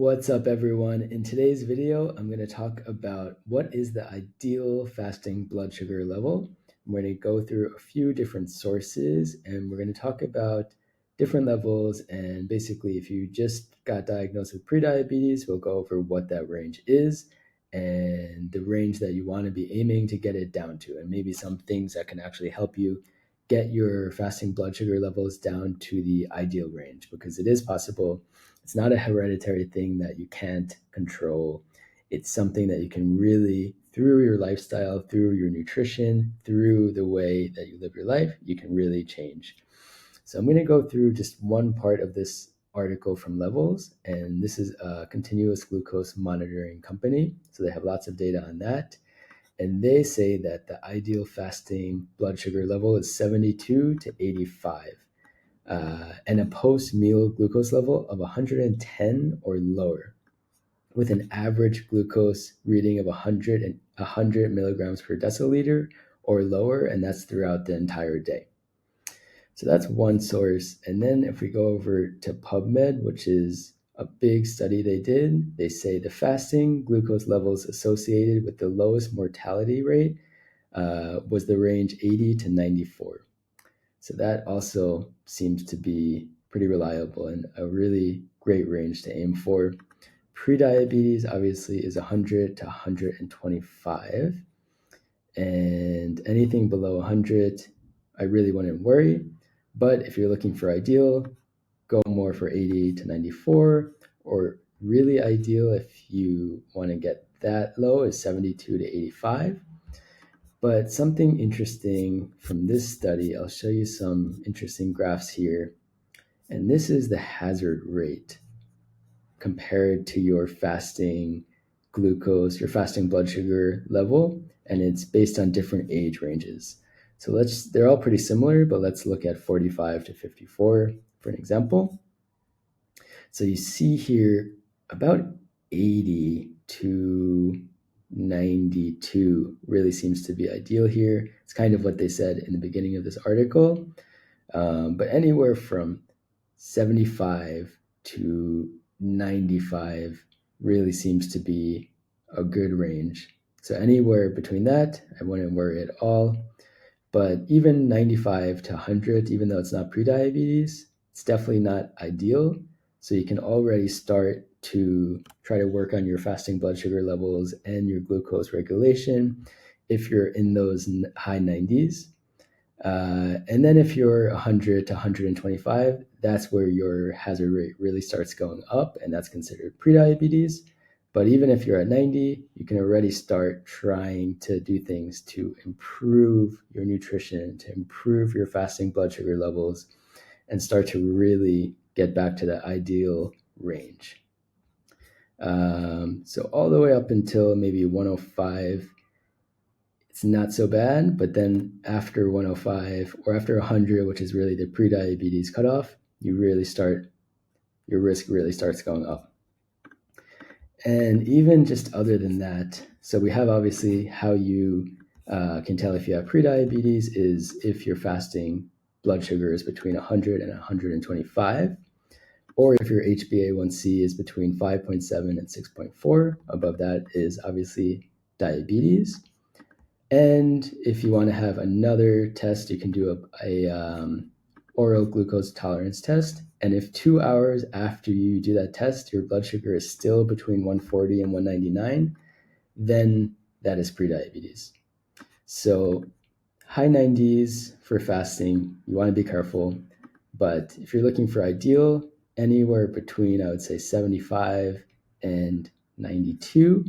What's up, everyone? In today's video, I'm going to talk about what is the ideal fasting blood sugar level. I'm going to go through a few different sources and we're going to talk about different levels. And basically, if you just got diagnosed with prediabetes, we'll go over what that range is and the range that you want to be aiming to get it down to, and maybe some things that can actually help you get your fasting blood sugar levels down to the ideal range, because it is possible. It's not a hereditary thing that you can't control. It's something that you can really, through your lifestyle, through your nutrition, through the way that you live your life, you can really change. So I'm going to go through just one part of this article from Levels, and this is a continuous glucose monitoring company. So they have lots of data on that. And they say that the ideal fasting blood sugar level is 72 to 85. And a post-meal glucose level of 110 or lower, with an average glucose reading of 100 milligrams per deciliter or lower, and that's throughout the entire day. So that's one source. And then if we go over to PubMed, which is a big study they did, they say the fasting glucose levels associated with the lowest mortality rate was the range 80 to 94. So that also seems to be pretty reliable and a really great range to aim for. Prediabetes obviously is 100 to 125, and anything below 100, I really wouldn't worry. But if you're looking for ideal, go more for 80 to 94, or really ideal if you want to get that low is 72 to 85. But something interesting from this study, I'll show you some interesting graphs here. And this is the hazard rate compared to your fasting glucose, your fasting blood sugar level, and it's based on different age ranges. So they're all pretty similar, but let's look at 45 to 54 for an example. So you see here about 80 to 92 really seems to be ideal here. It's kind of what they said in the beginning of this article. But anywhere from 75 to 95 really seems to be a good range. So anywhere between that, I wouldn't worry at all. But even 95 to 100, even though it's not prediabetes, it's definitely not ideal. So you can already start to try to work on your fasting blood sugar levels and your glucose regulation if you're in those high 90s. And then if you're 100 to 125, that's where your hazard rate really starts going up, and that's considered prediabetes. But even if you're at 90, you can already start trying to do things to improve your nutrition, to improve your fasting blood sugar levels, and start to really get back to the ideal range. So all the way up until maybe 105, it's not so bad. But then after 105 or after 100, which is really the prediabetes cutoff, your risk really starts going up. And even just other than that, so we have obviously how you can tell if you have prediabetes is if your fasting blood sugar is between 100 and 125, or if your HbA1c is between 5.7 and 6.4. Above that is obviously diabetes. And if you want to have another test, you can do a oral glucose tolerance test. And if 2 hours after you do that test, your blood sugar is still between 140 and 199, then that is prediabetes. So high 90s for fasting, you want to be careful. But if you're looking for ideal, anywhere between, I would say, 75 and 92,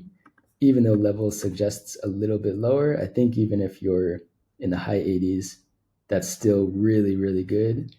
even though levels suggests a little bit lower, I think even if you're in the high 80s, that's still really, really good.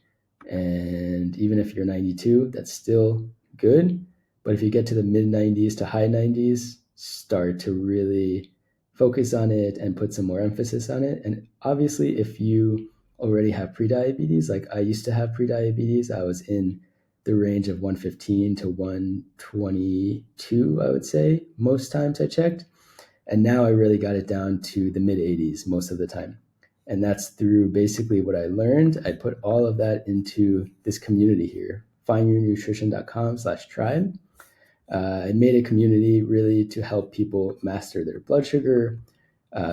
And even if you're 92, that's still good. But if you get to the mid 90s to high 90s, start to really focus on it and put some more emphasis on it. And obviously, if you already have prediabetes, like I used to have prediabetes, I was in the range of 115 to 122, I would say, most times I checked. And now I really got it down to the mid 80s most of the time. And that's through basically what I learned. I put all of that into this community here, findyournutrition.com/tribe. I made a community really to help people master their blood sugar,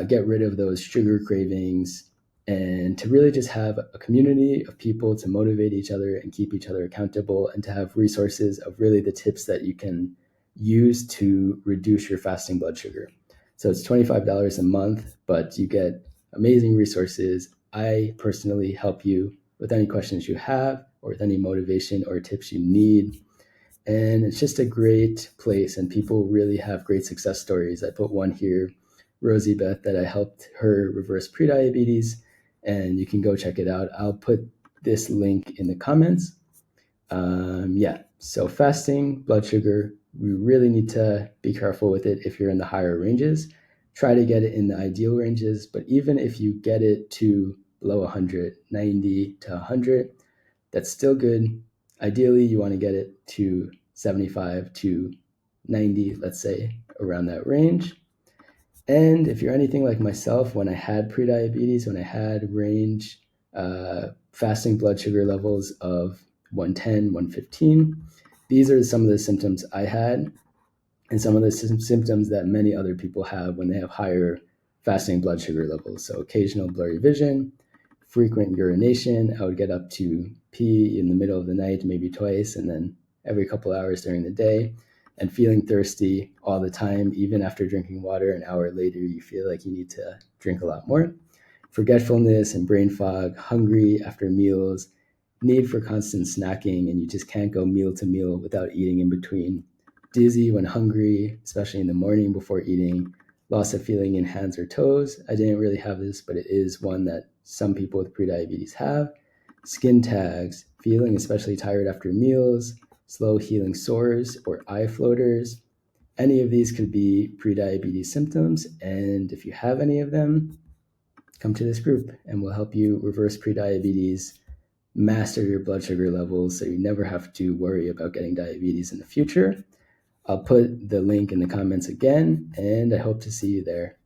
get rid of those sugar cravings, and to really just have a community of people to motivate each other and keep each other accountable, and to have resources of really the tips that you can use to reduce your fasting blood sugar. So it's $25 a month, but you get amazing resources. I personally help you with any questions you have or with any motivation or tips you need. And it's just a great place, and people really have great success stories. I put one here, Rosie Beth, that I helped her reverse prediabetes, and you can go check it out. I'll put this link in the comments. So fasting blood sugar, we really need to be careful with it if you're in the higher ranges. Try to get it in the ideal ranges, but even if you get it to below 100, 90 to 100, that's still good. Ideally, you want to get it to 75 to 90, let's say, around that range. And if you're anything like myself, when I had prediabetes, when I had range fasting blood sugar levels of 110, 115, these are some of the symptoms I had, and some of the symptoms that many other people have when they have higher fasting blood sugar levels. So occasional blurry vision, frequent urination. I would get up to pee in the middle of the night, maybe twice, and then every couple hours during the day, and feeling thirsty all the time. Even after drinking water, an hour later, you feel like you need to drink a lot more. Forgetfulness and brain fog, hungry after meals, need for constant snacking, and you just can't go meal to meal without eating in between. Dizzy when hungry, especially in the morning before eating. Loss of feeling in hands or toes. I didn't really have this, but it is one that some people with prediabetes have. Skin tags, feeling especially tired after meals, slow healing sores or eye floaters. Any of these could be prediabetes symptoms, and if you have any of them, come to this group and we'll help you reverse prediabetes, master your blood sugar levels so you never have to worry about getting diabetes in the future. I'll put the link in the comments again, and I hope to see you there.